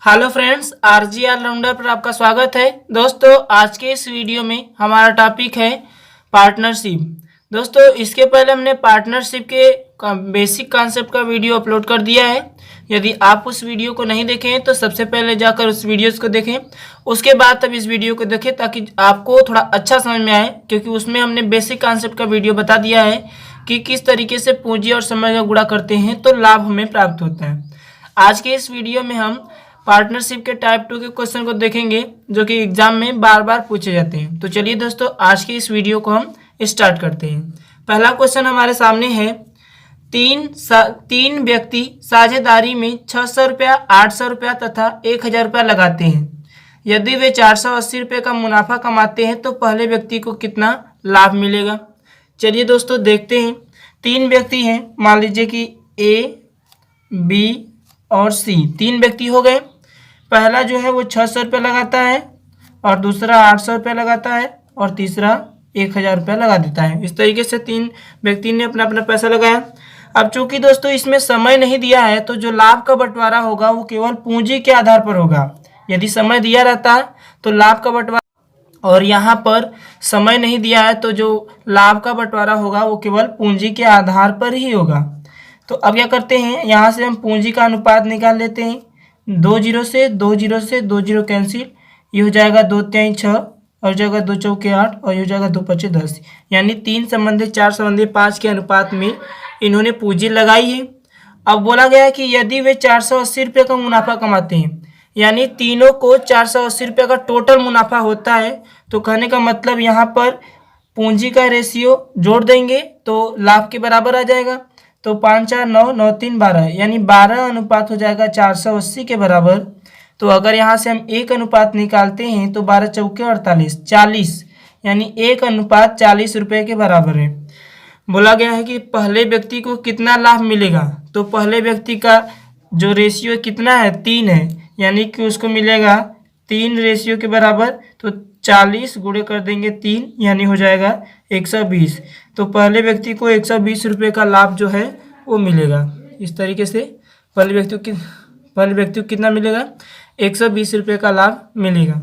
Hello friends, RGR rounder पर आपका स्वागत है। दोस्तों, आज के इस वीडियो में हमारा टॉपिक है पार्टनरशिप। दोस्तों, इसके पहले हमने पार्टनरशिप के बेसिक कॉन्सेप्ट का वीडियो अपलोड कर दिया है। यदि आप उस वीडियो को नहीं देखे हैं तो सबसे पहले जाकर उस वीडियोस को देखें, उसके बाद तब इस वीडियो को देखें ताकि आपको थोड़ा अच्छा समझ में आए, क्योंकि उसमें हमने बेसिक कॉन्सेप्ट का वीडियो बता दिया है कि किस तरीके से पूंजी और समय का गुणा करते हैं तो लाभ हमें प्राप्त होता है। आज के इस वीडियो में हम पार्टनरशिप के टाइप 2 के क्वेश्चन को देखेंगे जो कि एग्जाम में बार बार पूछे जाते हैं। तो चलिए दोस्तों, आज के इस वीडियो को हम स्टार्ट करते हैं। पहला क्वेश्चन हमारे सामने है, तीन व्यक्ति साझेदारी में 600 रुपया, 800 रुपया तथा 1000 रुपया लगाते हैं। यदि वे 480 रुपये का मुनाफा कमाते हैं तो पहले व्यक्ति को कितना लाभ मिलेगा। चलिए दोस्तों देखते हैं। तीन व्यक्ति हैं, मान लीजिए कि ए, बी और सी, तीन व्यक्ति हो गए। पहला जो है वो 600 रुपये लगाता है और दूसरा 800 रुपये लगाता है और तीसरा 1000 रुपये लगा देता है। इस तरीके से तीन व्यक्ति ने अपना अपना पैसा लगाया। अब चूंकि दोस्तों इसमें समय नहीं दिया है तो जो लाभ का बंटवारा होगा वो केवल पूंजी के आधार पर होगा। यदि समय दिया रहता तो लाभ का बंटवारा, और यहाँ पर समय नहीं दिया है तो जो लाभ का बंटवारा होगा वो केवल पूंजी के आधार पर ही होगा। तो अब क्या करते हैं, यहाँ से हम पूंजी का अनुपात निकाल लेते हैं। 2 जीरो से 2 जीरो से 2 जीरो कैंसिल, ये हो जाएगा 2 तिहाई 6 और हो जाएगा 2 चौके 8 और ये हो जाएगा 2 पचे 10, यानी 3 संबंधी 4 संबंधी 5 के अनुपात में इन्होंने पूंजी लगाई है। अब बोला गया है कि यदि वे 480 रुपये का मुनाफा कमाते हैं, यानी तीनों को 480 रुपये का टोटल मुनाफा होता है, तो कहने का मतलब यहाँ पर पूंजी का रेशियो जोड़ देंगे तो लाभ के बराबर आ जाएगा। तो 5 4 9 9 3 12, यानी 12 अनुपात हो जाएगा 480 के बराबर। तो अगर यहाँ से हम 1 अनुपात निकालते हैं तो 12 चौके 48, 40, यानी 1 अनुपात 40 रुपये के बराबर है। बोला गया है कि पहले व्यक्ति को कितना लाभ मिलेगा, तो पहले व्यक्ति का जो रेशियो कितना है 3 है, यानी कि उसको मिलेगा 3 रेशियो के बराबर। तो 40 गुणे कर देंगे 3, यानी हो जाएगा 120। तो पहले व्यक्ति को 120 रुपये का लाभ जो है वो मिलेगा। इस तरीके से पहले व्यक्ति को कितना मिलेगा, 120 रुपये का लाभ मिलेगा।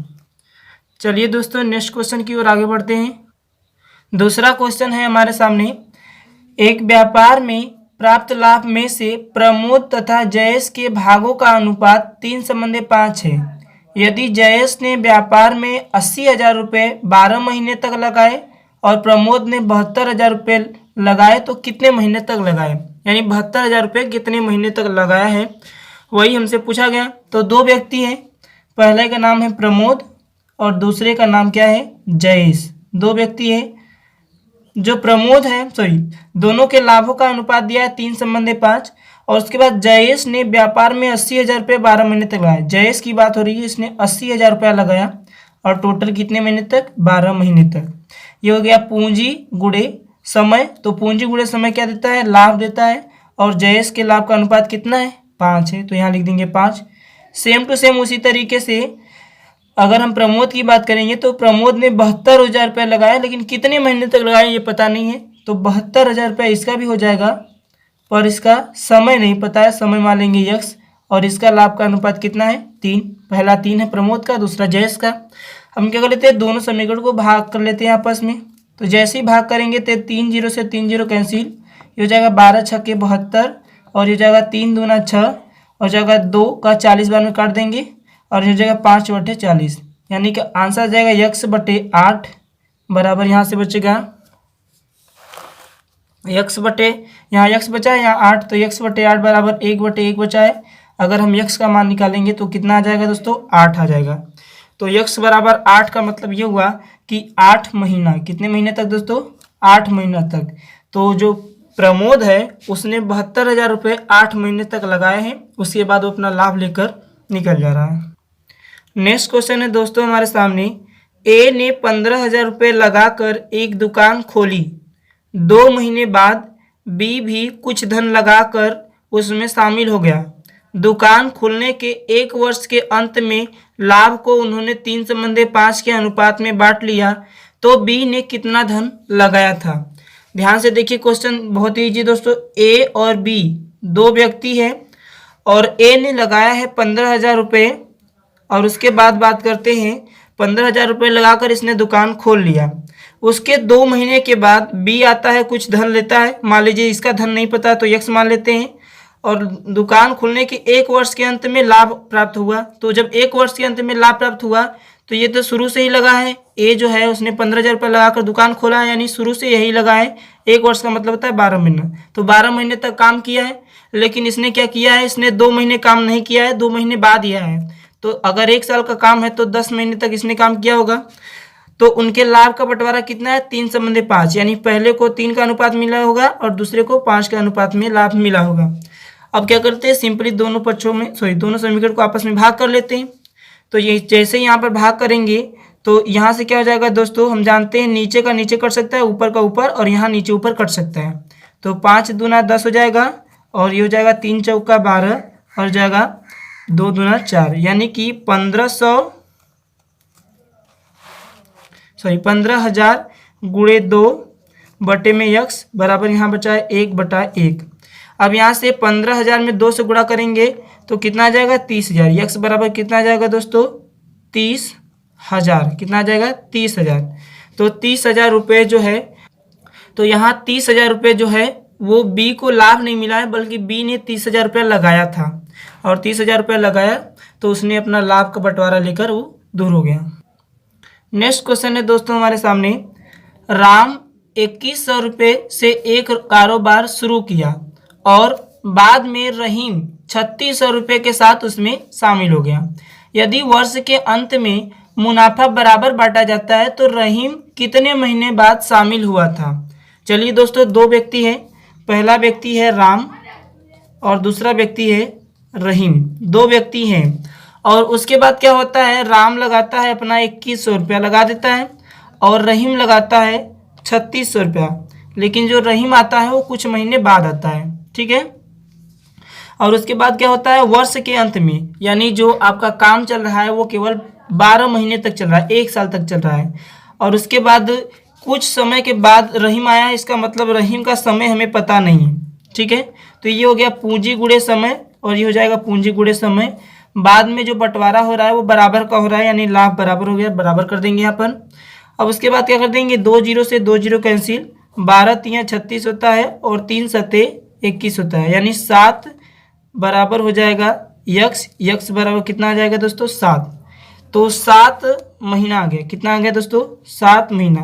चलिए दोस्तों नेक्स्ट क्वेश्चन की ओर आगे बढ़ते हैं। दूसरा क्वेश्चन है हमारे सामने, एक व्यापार में प्राप्त लाभ में से प्रमोद तथा जयेश के भागों का अनुपात 3:5 है। यदि जयेश ने व्यापार में 80,000 रुपये 12 महीने तक लगाए और प्रमोद ने 72,000 रुपये लगाए तो कितने महीने तक लगाए, यानी 72,000 रुपये कितने महीने तक लगाया है, वही हमसे पूछा गया। तो दो व्यक्ति हैं, पहले का नाम है प्रमोद और दूसरे का नाम क्या है, जयेश। दो व्यक्ति हैं। जो प्रमोद है दोनों के लाभों का अनुपात दिया है 3:5, और उसके बाद जयेश ने व्यापार में 80,000 रुपये 12 महीने तक लगाया। जयेश की बात हो रही है, इसने 80,000 रुपया लगाया और टोटल कितने महीने तक, 12 महीने तक। ये हो गया पूंजी गुणे समय। तो पूंजी गुणे समय क्या देता है, लाभ देता है, और जयेश के लाभ का अनुपात कितना है, 5 है, तो यहाँ लिख देंगे 5। सेम टू सेम उसी तरीके से अगर हम प्रमोद की बात करेंगे तो प्रमोद ने 72,000 रुपये लगाया, लेकिन कितने महीने तक लगाए ये पता नहीं है, तो 72,000 रुपये इसका भी हो जाएगा, पर इसका समय नहीं पता है, समय मान लेंगे x, और इसका लाभ का अनुपात कितना है, 3। पहला 3 है प्रमोद का, दूसरा जयेश का। हम क्या कर लेते हैं, दोनों समीकरण को भाग कर लेते हैं आपस में। तो जैसे ही भाग करेंगे तो 3 जीरो से 3 जीरो कैंसिल, ये हो जाएगा 12 छक्के 72 और ये हो जाएगा 3 दूना 6 और जाएगा 2 का 40 बार में काट देंगे और ये हो जाएगा 5/40, यानी कि आंसर आ जाएगा x/8 बराबर, यहाँ से बचेगा यहाँ x बचा है, यहाँ 8, तो x/8 बराबर 1/1 बचा है। अगर हम x का मान निकालेंगे तो कितना आ जाएगा दोस्तों, 8 आ जाएगा। तो x बराबर 8 का मतलब ये हुआ कि 8 महीना, कितने महीने तक दोस्तों, 8 महीना तक। तो जो प्रमोद है उसने 72,000 रुपये 8 महीने तक लगाए हैं, उसके बाद वो अपना लाभ लेकर निकल जा रहा है। नेक्स्ट क्वेश्चन है दोस्तों हमारे सामने, ए ने 15,000 रुपये लगाकर एक दुकान खोली। 2 महीने बाद बी भी कुछ धन लगाकर उसमें शामिल हो गया। दुकान खुलने के 1 वर्ष के अंत में लाभ को उन्होंने 3:5 के अनुपात में बांट लिया, तो बी ने कितना धन लगाया था। ध्यान से देखिए, क्वेश्चन बहुत ही इजी दोस्तों। ए और बी दो व्यक्ति हैं और ए ने लगाया है 15,000 रुपये, और उसके बाद बात करते हैं 15,000 रुपये लगाकर इसने दुकान खोल लिया। उसके 2 महीने के बाद बी आता है, कुछ धन लेता है, मान लीजिए इसका धन नहीं पता तो यक्स मान लेते हैं, और दुकान खुलने के 1 वर्ष के अंत में लाभ प्राप्त हुआ। तो जब 1 वर्ष के अंत में लाभ प्राप्त हुआ तो ये तो शुरू से ही लगा है, ए जो है उसने 15,000 रुपये लगाकर दुकान खोला है, यानी शुरू से यही लगा है। 1 वर्ष का मतलब होता है 12 महीना, तो 12 महीने तक काम किया है। लेकिन इसने क्या किया है, इसने 2 महीने काम नहीं किया है, 2 महीने बाद यह है। तो अगर 1 साल का काम है तो 10 महीने तक इसने काम किया होगा। तो उनके लाभ का बंटवारा कितना है, 3/5, यानी पहले को 3 का अनुपात मिला होगा और दूसरे को 5 के अनुपात में लाभ मिला होगा। अब क्या करते हैं, सिंपली दोनों पक्षों में दोनों समीकरण को आपस में भाग कर लेते हैं। तो ये जैसे यहाँ पर भाग करेंगे तो यहाँ से क्या हो जाएगा दोस्तों, हम जानते हैं नीचे का नीचे कट सकता है, ऊपर का ऊपर, और यहाँ नीचे ऊपर कट सकता है। तो 5 दूना 10 हो जाएगा, और ये हो जाएगा 3 चौका 12, और जाएगा 2 दूना 4, यानी कि 15,000 गुणे 2 बटे में यक्स बराबर यहाँ बचा है 1/1। अब यहाँ से 15,000 में 2 से गुणा करेंगे तो कितना आ जाएगा, 30,000। यक्स बराबर कितना आ जाएगा दोस्तों, 30,000। कितना आ जाएगा, 30,000। तो 30,000 रुपये जो है, तो यहाँ 30,000 रुपये जो है वो बी को लाभ नहीं मिला है, बल्कि बी ने 30,000 रुपये लगाया था, और 30,000 रुपये लगाया तो उसने अपना लाभ का बंटवारा लेकर वो दूर हो गया। नेक्स्ट क्वेश्चन है दोस्तों हमारे सामने, राम 2100 रुपये से एक कारोबार शुरू किया और बाद में रहीम 3600 रुपये के साथ उसमें शामिल हो गया। यदि वर्ष के अंत में मुनाफा बराबर बांटा जाता है तो रहीम कितने महीने बाद शामिल हुआ था। चलिए दोस्तों, 2 व्यक्ति हैं, पहला व्यक्ति है राम और दूसरा व्यक्ति है रहीम। 2 व्यक्ति हैं, और उसके बाद क्या होता है, राम लगाता है अपना 2100 रुपया लगा देता है, और रहीम लगाता है 3600 रुपया। लेकिन जो रहीम आता है वो कुछ महीने बाद आता है, ठीक है। और उसके बाद क्या होता है, वर्ष के अंत में, यानी जो आपका काम चल रहा है वो केवल 12 महीने तक चल रहा है, 1 साल तक चल रहा है, और उसके बाद कुछ समय के बाद रहीम आया। इसका मतलब रहीम का समय हमें पता नहीं है, ठीक है। तो ये हो गया पूंजी गुणे समय, और ये हो जाएगा पूंजी गुणे समय। बाद में जो बंटवारा हो रहा है वो बराबर का हो रहा है, यानी लाभ बराबर हो गया, बराबर कर देंगे यहाँ पर। अब उसके बाद क्या कर देंगे, 2 जीरो से 2 जीरो कैंसिल, 12 तियां 36 होता है, और 3 सते 21 होता है, यानी 7 बराबर हो जाएगा यक्स। यक्स बराबर कितना आ जाएगा दोस्तों, 7। तो 7 महीना आ गया। कितना आ गया दोस्तों, 7 महीना।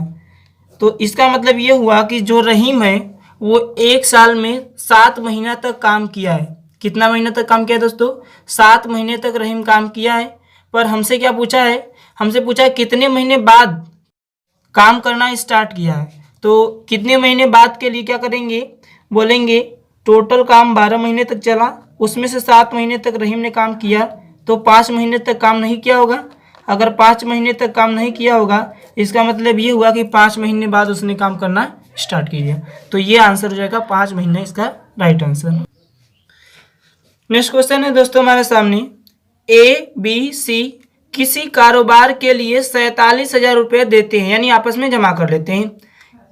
तो इसका मतलब ये हुआ कि जो रहीम है वो 1 साल में 7 महीना तक काम किया है। कितना महीना तक काम किया है दोस्तों, 7 महीने तक रहीम काम किया है। पर हमसे क्या पूछा है, हमसे पूछा है कितने महीने बाद काम करना स्टार्ट किया है। तो कितने महीने बाद के लिए क्या करेंगे, बोलेंगे टोटल काम 12 महीने तक चला, उसमें से 7 महीने तक रहीम ने काम किया, तो 5 महीने तक काम नहीं किया होगा। अगर 5 महीने तक काम नहीं किया होगा, इसका मतलब ये हुआ कि 5 महीने बाद उसने काम करना स्टार्ट किया। तो ये आंसर हो जाएगा 5 महीने, इसका राइट आंसर। नेक्स्ट क्वेश्चन है दोस्तों हमारे सामने, ए बी सी किसी कारोबार के लिए 47,000 रुपये देते हैं, यानी आपस में जमा कर लेते हैं।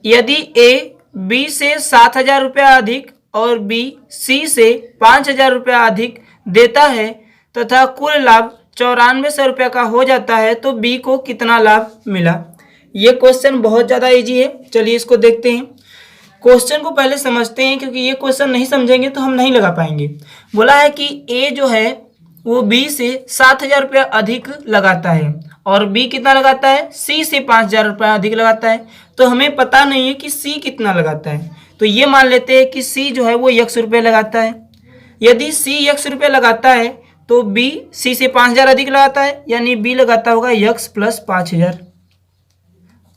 यदि ए बी से 7,000 रुपया अधिक और बी सी से 5,000 रुपया अधिक देता है तथा कुल लाभ 9400 रुपया का हो जाता है, तो बी को कितना लाभ मिला। ये क्वेश्चन बहुत ज़्यादा इजी है, चलिए इसको देखते हैं। क्वेश्चन को पहले समझते हैं, क्योंकि ये क्वेश्चन नहीं समझेंगे तो हम नहीं लगा पाएंगे। बोला है कि ए जो है वो बी से 7,000 रुपया अधिक लगाता है, और बी कितना लगाता है, सी से 5,000 रुपया अधिक लगाता है। तो हमें पता नहीं है कि सी कितना लगाता है, तो ये मान लेते हैं कि सी जो है वो x रुपये लगाता है। यदि सी x रुपये लगाता है तो बी सी से 5,000 अधिक लगाता है, यानी बी लगाता होगा x प्लस 5,000।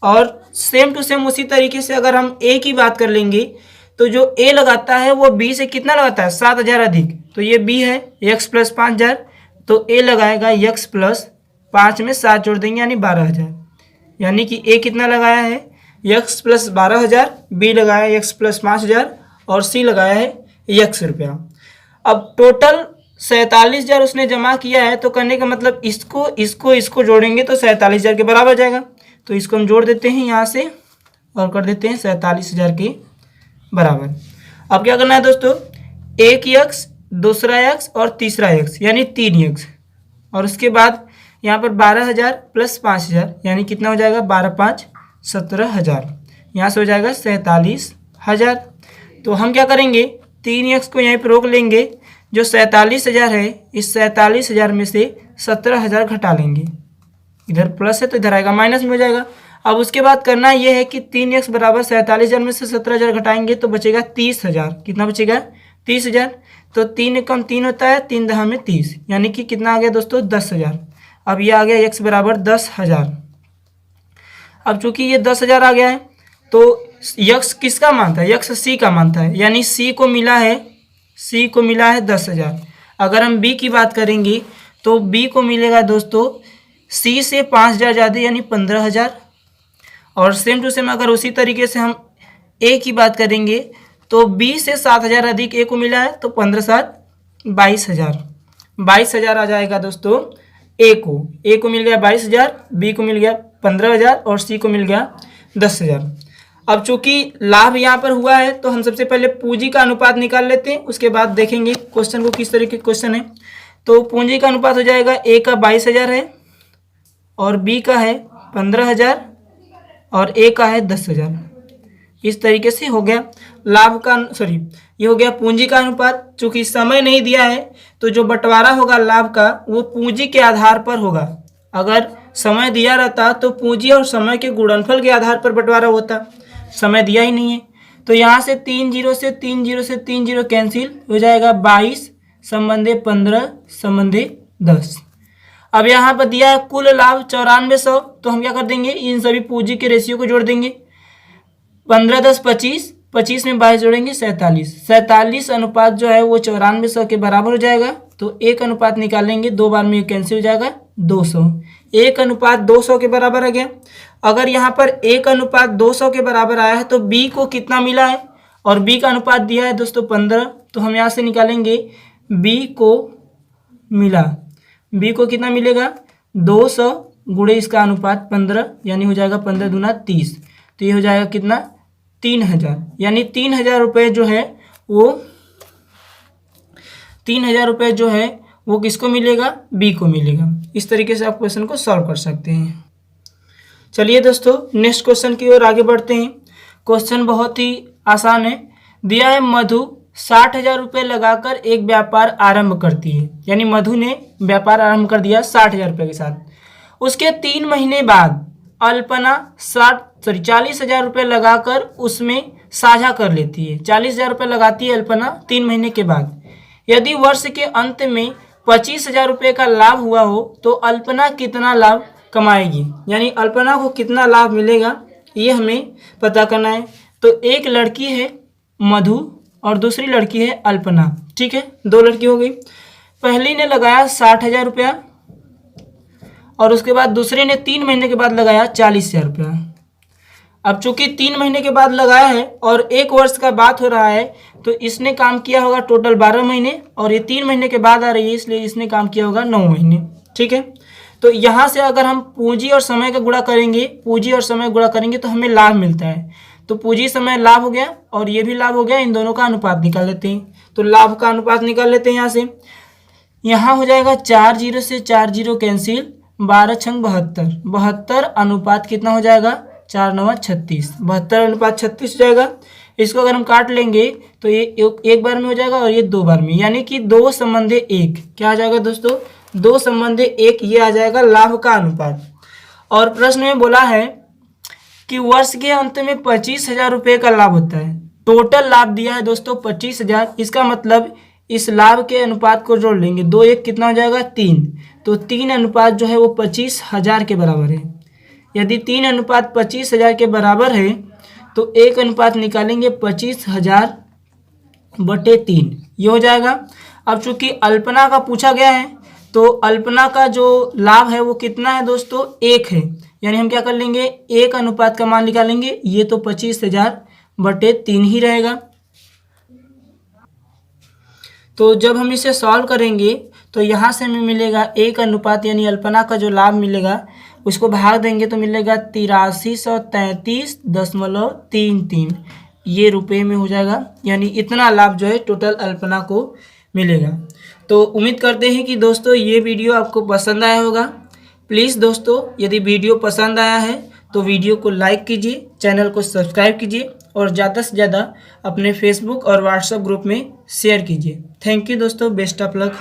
और सेम टू सेम उसी तरीके से अगर हम ए की बात कर लेंगे, तो जो ए लगाता है वो बी से कितना लगाता है, 7,000 अधिक, तो ये बी है x प्लस 5,000, तो ए लगाएगा x प्लस 5 में 7 जोड़ देंगे, यानी 12,000। यानी कि ए कितना लगाया है, x प्लस 12,000, बी लगाया x प्लस 5,000, और सी लगाया है x रुपया। अब टोटल 47,000 उसने जमा किया है, तो करने का मतलब इसको जोड़ेंगे तो 47,000 के बराबर जाएगा। तो इसको हम जोड़ देते हैं यहाँ से और कर देते हैं 47,000 के बराबर। अब क्या करना है दोस्तों, एक x दूसरा एक्स और तीसरा एक्स यानी 3 एक्स, और उसके बाद यहाँ पर 12,000 प्लस 5,000 यानी कितना हो जाएगा 12 5 17,000, यहाँ से हो जाएगा 47,000। तो हम क्या करेंगे 3 एक्स को यहीं पर रोक लेंगे, जो 47,000 है इस 47,000 में से 17,000 घटा लेंगे, इधर प्लस है तो इधर आएगा माइनस में हो जाएगा। अब उसके बाद करना ये है कि 3 एक्स बराबर 47,000 में से 17,000 घटाएंगे तो बचेगा 30,000। कितना बचेगा 30,000। तो 3 कम 3 होता है, 3 दहा में 30 यानी कि कितना आ गया दोस्तों 10,000। अब ये आ गया एक्स बराबर 10,000। अब चूंकि ये 10,000 आ गया है तो यक्स किसका मान था, यक्स सी का मान था, यानी सी को मिला है 10,000। अगर हम बी की बात करेंगे तो बी को मिलेगा दोस्तों सी से 5,000 ज़्यादा यानी 15,000। और सेम टू सेम अगर उसी तरीके से हम ए की बात करेंगे तो बी से 7,000 अधिक ए को मिला है तो 15 7 22,000, 22,000 आ जाएगा दोस्तों। ए को मिल गया 22,000, बी को मिल गया 15,000 और सी को मिल गया 10,000। अब चूंकि लाभ यहाँ पर हुआ है तो हम सबसे पहले पूंजी का अनुपात निकाल लेते हैं, उसके बाद देखेंगे क्वेश्चन को किस तरीके क्वेश्चन है। तो पूंजी का अनुपात हो जाएगा ए का 22,000 है और बी का है 15,000 और ए का है 10,000। इस तरीके से हो गया ये हो गया पूंजी का अनुपात। चूंकि समय नहीं दिया है तो जो बंटवारा होगा लाभ का वो पूंजी के आधार पर होगा। अगर समय दिया रहता तो पूंजी और समय के गुणनफल के आधार पर बंटवारा होता, समय दिया ही नहीं है। तो यहाँ से 3 जीरो से 3 जीरो से 3 जीरो कैंसिल हो जाएगा 22 संबंधे 15 संबंधे 10। अब यहाँ पर दिया है कुल लाभ 9400, तो हम क्या कर देंगे इन सभी पूंजी के रेशियो को जोड़ देंगे। 15 10 25, 25 में 22 जोड़ेंगे 47 अनुपात जो है वो 9400 के बराबर हो जाएगा। तो 1 अनुपात निकालेंगे, 2 बार में कैंसिल हो जाएगा 200, 1 अनुपात 200 के बराबर आ गया। अगर यहाँ पर 1 अनुपात 200 के बराबर आया है तो बी को कितना मिला है, और बी का अनुपात दिया है दोस्तों 15, तो हम यहाँ से निकालेंगे बी को कितना मिलेगा 200 गुणे इसका अनुपात 15 यानी हो जाएगा 15 दूना 30। तो ये हो जाएगा कितना 3,000, यानी 3,000 रुपये जो है वो 3,000 रुपये जो है वो किसको मिलेगा, बी को मिलेगा। इस तरीके से आप क्वेश्चन को सॉल्व कर सकते हैं। चलिए दोस्तों नेक्स्ट क्वेश्चन की ओर आगे बढ़ते हैं। क्वेश्चन बहुत ही आसान है। दिया है मधु 60,000 रुपये लगाकर एक व्यापार आरंभ करती है, यानी मधु ने व्यापार आरंभ कर दिया 60,000 रुपये के साथ। उसके 3 महीने बाद अल्पना 40,000 रुपये लगाकर उसमें साझा कर लेती है। 40,000 रुपये लगाती है अल्पना 3 महीने के बाद। यदि वर्ष के अंत में 25,000 रुपये का लाभ हुआ हो तो अल्पना कितना लाभ कमाएगी, यानी अल्पना को कितना लाभ मिलेगा ये हमें पता करना है। तो एक लड़की है मधु और दूसरी लड़की है अल्पना, ठीक है, 2 लड़की हो गई। पहली ने लगाया 60,000 रुपया और उसके बाद दूसरे ने 3 महीने के बाद लगाया 40,000 रुपया। अब चूंकि 3 महीने के बाद लगाया है और 1 वर्ष का बात हो रहा है तो इसने काम किया होगा टोटल 12 महीने, और ये 3 महीने के बाद आ रही है इसलिए इसने काम किया होगा 9 महीने, ठीक है। तो यहाँ से अगर हम पूंजी और समय का गुणा करेंगे तो हमें लाभ मिलता है। तो पूंजी समय लाभ हो गया और ये भी लाभ हो गया, इन दोनों का अनुपात निकाल लेते हैं। तो लाभ का अनुपात निकाल लेते हैं यहाँ से। यहाँ हो जाएगा 4 जीरो से 4 जीरो कैंसिल, 12 छंग 72, 72 अनुपात कितना हो जाएगा 4 9 36, 72 अनुपात 36 हो जाएगा। इसको अगर हम काट लेंगे तो ये एक बार में हो जाएगा और ये 2 बार में, यानी कि 2 संबंधे 1 क्या आ जाएगा दोस्तों 2 संबंधे 1, ये आ जाएगा लाभ का अनुपात। और प्रश्न में बोला है कि वर्ष के अंत में 25,000 रुपये का लाभ होता है। टोटल लाभ दिया है दोस्तों 25,000, इसका मतलब इस लाभ के अनुपात को जोड़ लेंगे, 2 1 कितना हो जाएगा 3, तो 3 अनुपात जो है वो 25,000 के बराबर है। यदि 3 अनुपात 25,000 के बराबर है तो 1 अनुपात निकालेंगे 25,000 बटे 3, ये हो जाएगा। अब चूंकि अल्पना का पूछा गया है तो अल्पना का जो लाभ है वो कितना है दोस्तों 1 है, यानी हम क्या कर लेंगे 1 अनुपात का मान निकालेंगे, ये तो 25,000 बटे 3 ही रहेगा। तो जब हम इसे सॉल्व करेंगे तो यहाँ से हमें मिलेगा 1 अनुपात, यानी अल्पना का जो लाभ मिलेगा उसको भाग देंगे तो मिलेगा 8333.33, ये रुपए में हो जाएगा, यानी इतना लाभ जो है टोटल अल्पना को मिलेगा। तो उम्मीद करते हैं कि दोस्तों ये वीडियो आपको पसंद आया होगा। प्लीज़ दोस्तों, यदि वीडियो पसंद आया है तो वीडियो को लाइक कीजिए, चैनल को सब्सक्राइब कीजिए और ज़्यादा से ज़्यादा अपने फेसबुक और व्हाट्सएप ग्रुप में शेयर कीजिए। थैंक यू दोस्तों, बेस्ट ऑफ लक।